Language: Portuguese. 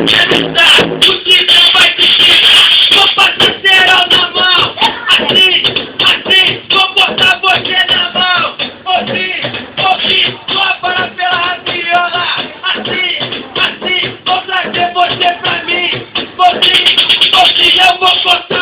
Realizar, o que não vai precisar. Vou passar cerol na mão. Assim, vou botar você na mão. Ouvi, vou parar pela rabiola. Assim, vou trazer você pra mim. Você, eu vou botar.